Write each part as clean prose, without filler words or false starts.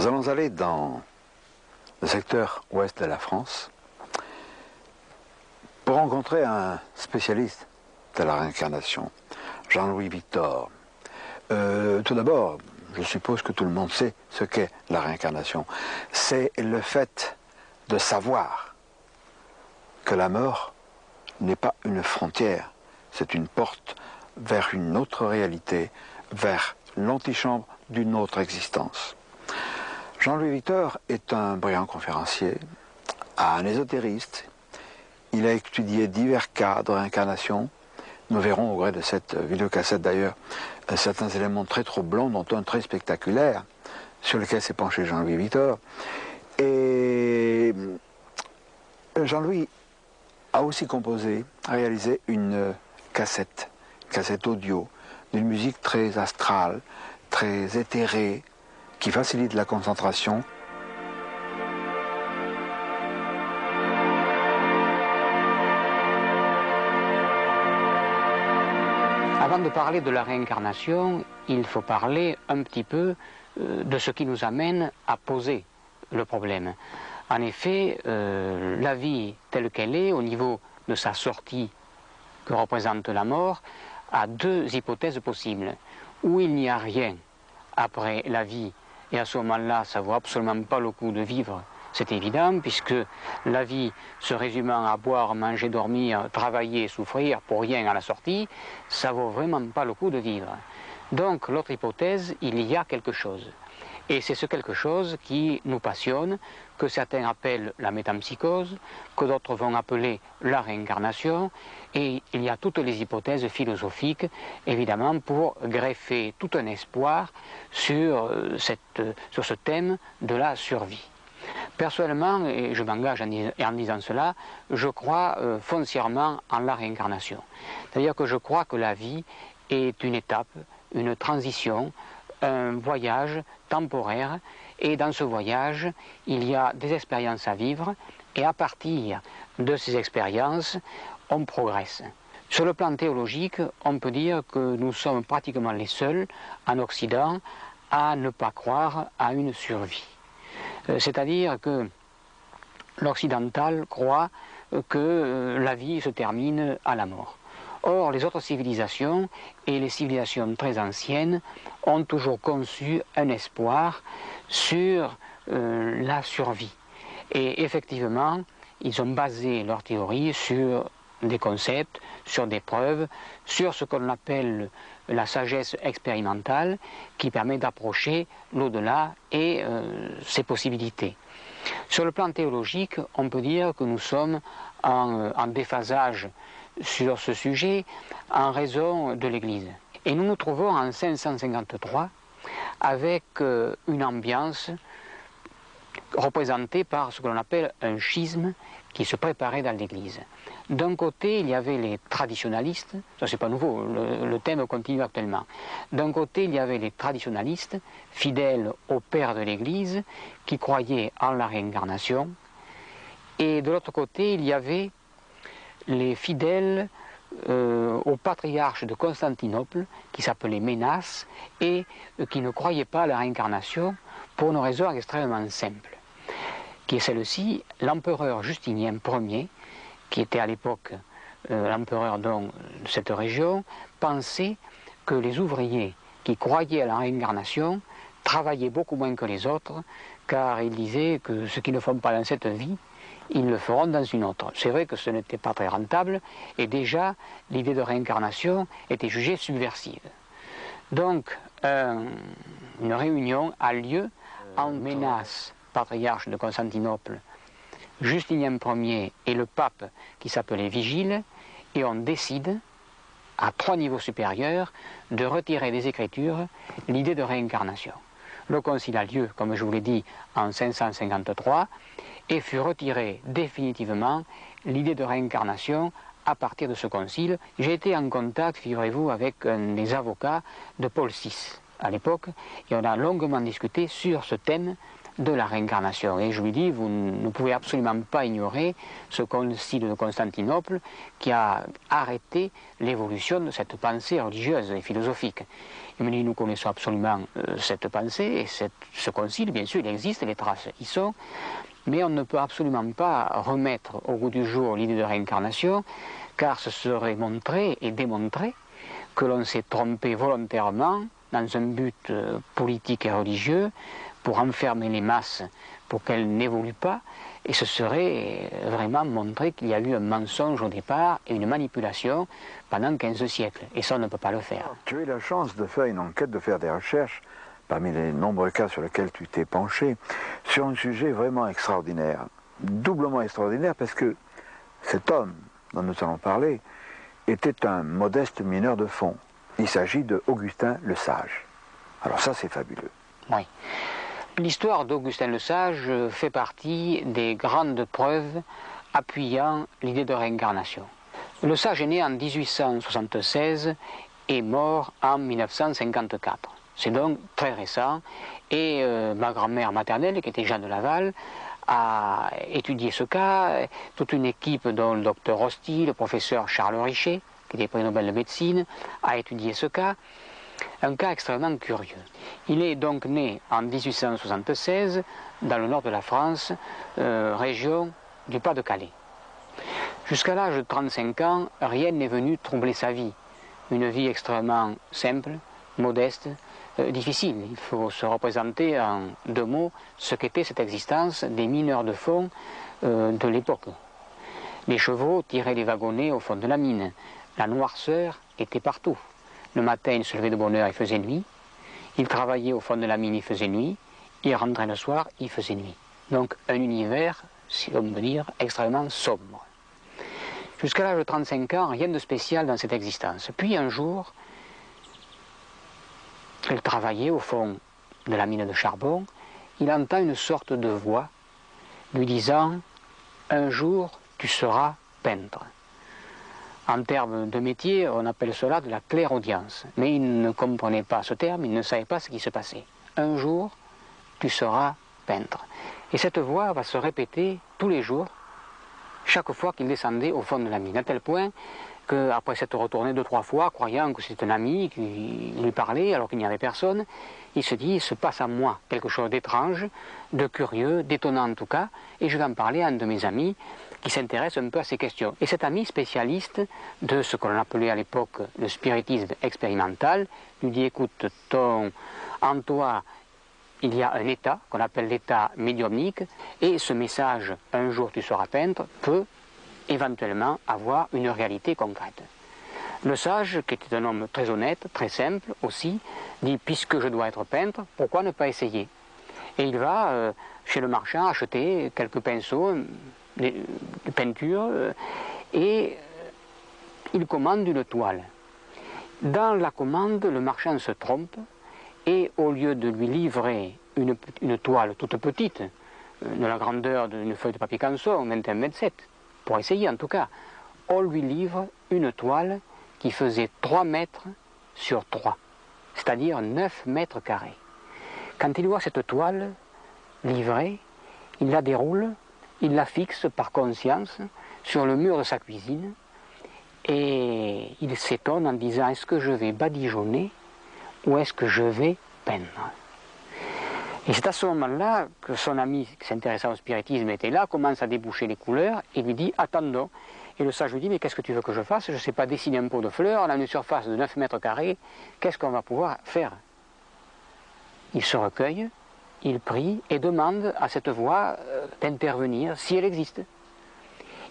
Nous allons aller dans le secteur ouest de la France pour rencontrer un spécialiste de la réincarnation, Jean-Louis Victor. Tout d'abord, je suppose que tout le monde sait ce qu'est la réincarnation. C'est le fait de savoir que la mort n'est pas une frontière, c'est une porte vers une autre réalité, vers l'antichambre d'une autre existence. Jean-Louis Victor est un brillant conférencier, un ésotériste. Il a étudié divers cas de réincarnation. Nous verrons au gré de cette vidéocassette d'ailleurs certains éléments très troublants, dont un très spectaculaire, sur lequel s'est penché Jean-Louis Victor. Et Jean-Louis a aussi composé, réalisé une cassette audio, d'une musique très astrale, très éthérée, qui facilite la concentration. Avant de parler de la réincarnation, il faut parler un petit peu de ce qui nous amène à poser le problème. En effet, la vie telle qu'elle est, au niveau de sa sortie que représente la mort, a deux hypothèses possibles. Où il n'y a rien après la vie, et à ce moment-là, ça ne vaut absolument pas le coup de vivre, c'est évident, puisque la vie se résumant à boire, manger, dormir, travailler, souffrir pour rien à la sortie, ça ne vaut vraiment pas le coup de vivre. Donc, l'autre hypothèse, il y a quelque chose. Et c'est ce quelque chose qui nous passionne, que certains appellent la métempsychose, que d'autres vont appeler la réincarnation, et il y a toutes les hypothèses philosophiques, évidemment, pour greffer tout un espoir sur ce thème de la survie. Personnellement, et je m'engage en disant cela, je crois foncièrement en la réincarnation. C'est-à-dire que je crois que la vie est une étape, une transition, un voyage temporaire, et dans ce voyage, il y a des expériences à vivre, et à partir de ces expériences, on progresse. Sur le plan théologique, on peut dire que nous sommes pratiquement les seuls, en Occident, à ne pas croire à une survie. C'est-à-dire que l'occidental croit que la vie se termine à la mort. Or, les autres civilisations, et les civilisations très anciennes, ont toujours conçu un espoir sur la survie. Et effectivement, ils ont basé leur théorie sur des concepts, sur des preuves, sur ce qu'on appelle la sagesse expérimentale, qui permet d'approcher l'au-delà et ses possibilités. Sur le plan théologique, on peut dire que nous sommes en déphasage sur ce sujet en raison de l'Église. Et nous nous trouvons en 553 avec une ambiance représentée par ce que l'on appelle un schisme qui se préparait dans l'Église. D'un côté, il y avait les traditionalistes, ça c'est pas nouveau, le thème continue actuellement. D'un côté, il y avait les traditionalistes, fidèles au Père de l'Église, qui croyaient en la réincarnation, et de l'autre côté, il y avait les fidèles au patriarche de Constantinople, qui s'appelait Ménas, et qui ne croyaient pas à la réincarnation pour une raison extrêmement simple, qui est celle-ci: l'empereur Justinien Ier, qui était à l'époque l'empereur de cette région, pensait que les ouvriers qui croyaient à la réincarnation travaillaient beaucoup moins que les autres, car il disait que ce qu'ils ne font pas dans cette vie, ils le feront dans une autre. C'est vrai que ce n'était pas très rentable, et déjà l'idée de réincarnation était jugée subversive. Donc une réunion a lieu en Ménas, patriarche de Constantinople, Justinien Ier et le pape qui s'appelait Vigile, et on décide, à 3 niveaux supérieurs, de retirer des Écritures l'idée de réincarnation. Le concile a lieu, comme je vous l'ai dit, en 553, et fut retirée définitivement l'idée de réincarnation à partir de ce concile. J'ai été en contact, figurez-vous, avec des avocats de Paul VI à l'époque, et on a longuement discuté sur ce thème de la réincarnation. Et je lui dis, vous ne pouvez absolument pas ignorer ce concile de Constantinople qui a arrêté l'évolution de cette pensée religieuse et philosophique. Il me dit, nous connaissons absolument cette pensée, et ce concile, bien sûr, il existe, les traces y sont, mais on ne peut absolument pas remettre au goût du jour l'idée de réincarnation, car ce serait montrer et démontrer que l'on s'est trompé volontairement dans un but politique et religieux pour enfermer les masses pour qu'elles n'évoluent pas, et ce serait vraiment montrer qu'il y a eu un mensonge au départ et une manipulation pendant 15 siècles, et ça on ne peut pas le faire. Tu as eu la chance de faire une enquête, de faire des recherches, parmi les nombreux cas sur lesquels tu t'es penché, sur un sujet vraiment extraordinaire, doublement extraordinaire, parce que cet homme dont nous allons parler était un modeste mineur de fond. Il s'agit de Augustin le Sage. Alors ça, c'est fabuleux. Oui. L'histoire d'Augustin le Sage fait partie des grandes preuves appuyant l'idée de réincarnation. Le Sage est né en 1876 et mort en 1954. C'est donc très récent, et ma grand-mère maternelle, qui était Jeanne de Laval, a étudié ce cas. Toute une équipe, dont le docteur Rosti, le professeur Charles Richet, qui était prix Nobel de médecine, a étudié ce cas. Un cas extrêmement curieux. Il est donc né en 1876 dans le nord de la France, région du Pas-de-Calais. Jusqu'à l'âge de 35 ans, rien n'est venu troubler sa vie. Une vie extrêmement simple, modeste, difficile. Il faut se représenter en deux mots ce qu'était cette existence des mineurs de fond de l'époque. Les chevaux tiraient les wagonnets au fond de la mine. La noirceur était partout. Le matin, il se levait de bonne heure, il faisait nuit. Il travaillait au fond de la mine, il faisait nuit. Il rentrait le soir, il faisait nuit. Donc un univers, si l'on peut dire, extrêmement sombre. Jusqu'à l'âge de 35 ans, rien de spécial dans cette existence. Puis un jour, il travaillait au fond de la mine de charbon. Il entend une sorte de voix lui disant « Un jour, tu seras peintre ». En termes de métier, on appelle cela de la clairaudience. Mais il ne comprenait pas ce terme, il ne savait pas ce qui se passait. Un jour, tu seras peintre. Et cette voix va se répéter tous les jours, chaque fois qu'il descendait au fond de la mine, à tel point qu'après s'être retourné 2-3 fois, croyant que c'était un ami qui lui parlait alors qu'il n'y avait personne, il se dit, il se passe à moi quelque chose d'étrange, de curieux, d'étonnant en tout cas, et je vais en parler à un de mes amis qui s'intéresse un peu à ces questions. Et cet ami spécialiste de ce qu'on appelait à l'époque le spiritisme expérimental lui dit, écoute, en toi, il y a un état qu'on appelle l'état médiumnique, et ce message, un jour tu seras peintre, peut éventuellement avoir une réalité concrète. Le sage, qui était un homme très honnête, très simple aussi, dit, puisque je dois être peintre, pourquoi ne pas essayer? Et il va chez le marchand acheter quelques pinceaux, de peinture, et il commande une toile. Dans la commande, le marchand se trompe, et au lieu de lui livrer une toile toute petite, de la grandeur d'une feuille de papier canson, 21,7 m, pour essayer en tout cas, on lui livre une toile qui faisait 3 mètres sur 3, c'est-à-dire 9 mètres carrés. Quand il voit cette toile livrée, il la déroule, il la fixe par conscience sur le mur de sa cuisine, et il s'étonne en disant, est-ce que je vais badigeonner ou est-ce que je vais peindre? Et c'est à ce moment-là que son ami qui s'intéressait au spiritisme était là, commence à déboucher les couleurs et lui dit, attendons. Et le sage lui dit, mais qu'est-ce que tu veux que je fasse? Je ne sais pas dessiner un pot de fleurs, on a une surface de 9 mètres carrés, qu'est-ce qu'on va pouvoir faire? Il se recueille, il prie et demande à cette voix d'intervenir si elle existe.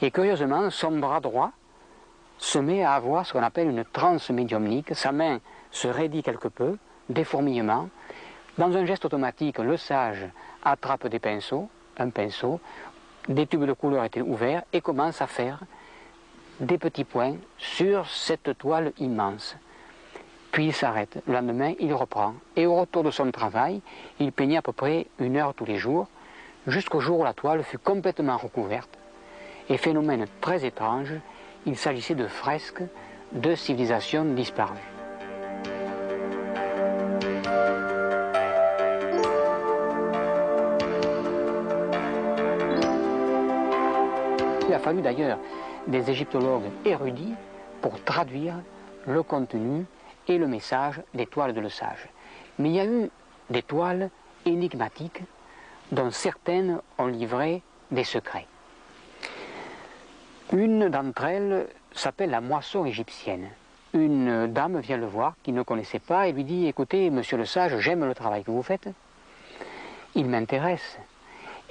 Et curieusement, son bras droit se met à avoir ce qu'on appelle une transe médiumnique, sa main se raidit quelque peu, des fourmillements. Dans un geste automatique, le sage attrape des pinceaux, un pinceau, des tubes de couleur étaient ouverts et commence à faire des petits points sur cette toile immense. Puis il s'arrête. Le lendemain, il reprend. Et au retour de son travail, il peignait à peu près 1 heure tous les jours, jusqu'au jour où la toile fut complètement recouverte. Et phénomène très étrange, il s'agissait de fresques de civilisations disparues. Il a fallu d'ailleurs des égyptologues érudits pour traduire le contenu et le message des toiles de Le Sage. Mais il y a eu des toiles énigmatiques dont certaines ont livré des secrets. Une d'entre elles s'appelle la moisson égyptienne. Une dame vient le voir, qui ne connaissait pas, et lui dit « Écoutez, monsieur Le Sage, j'aime le travail que vous faites, il m'intéresse,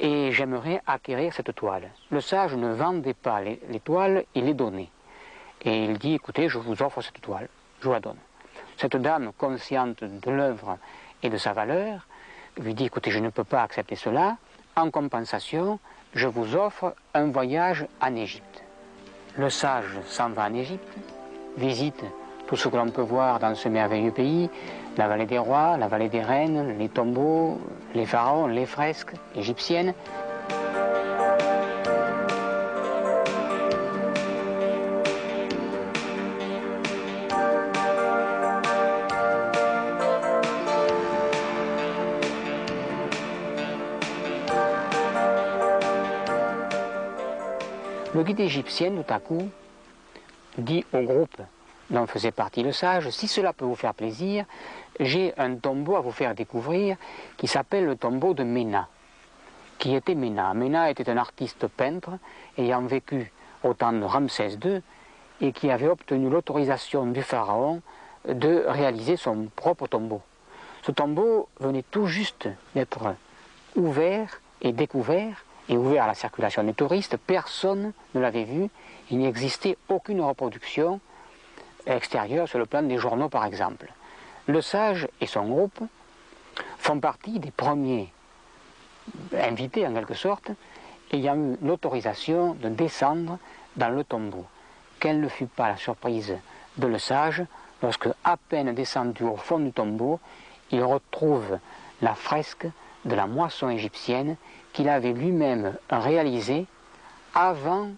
et j'aimerais acquérir cette toile. » Le Sage ne vendait pas les toiles, il les donnait. Et il dit « Écoutez, je vous offre cette toile, je vous la donne. » Cette dame, consciente de l'œuvre et de sa valeur, lui dit « Écoutez, je ne peux pas accepter cela, en compensation, je vous offre un voyage en Égypte. » Le Sage s'en va en Égypte, visite tout ce que l'on peut voir dans ce merveilleux pays, la vallée des rois, la vallée des reines, les tombeaux, les pharaons, les fresques égyptiennes. Le guide égyptien, tout à coup, dit au groupe dont faisait partie Le Sage, si cela peut vous faire plaisir, j'ai un tombeau à vous faire découvrir qui s'appelle le tombeau de Ména. Qui était Ména? Ména était un artiste peintre ayant vécu au temps de Ramsès II et qui avait obtenu l'autorisation du pharaon de réaliser son propre tombeau. Ce tombeau venait tout juste d'être ouvert et découvert et ouvert à la circulation des touristes. Personne ne l'avait vu. Il n'existait aucune reproduction extérieure sur le plan des journaux, par exemple. Le Sage et son groupe font partie des premiers invités, en quelque sorte, ayant eu l'autorisation de descendre dans le tombeau. Quelle ne fut pas la surprise de Le Sage lorsque, à peine descendu au fond du tombeau, il retrouve la fresque de la moisson égyptienne qu'il avait lui-même réalisée avant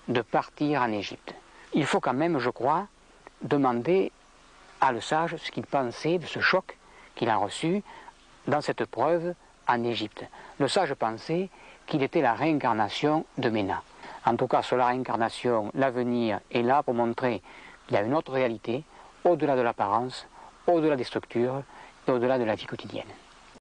de partir en Égypte. Il faut quand même, je crois, demander à Le Sage ce qu'il pensait de ce choc qu'il a reçu dans cette preuve en Égypte. Le Sage pensait qu'il était la réincarnation de Ména. En tout cas, sur la réincarnation, l'avenir est là pour montrer qu'il y a une autre réalité, au-delà de l'apparence, au-delà des structures et au-delà de la vie quotidienne.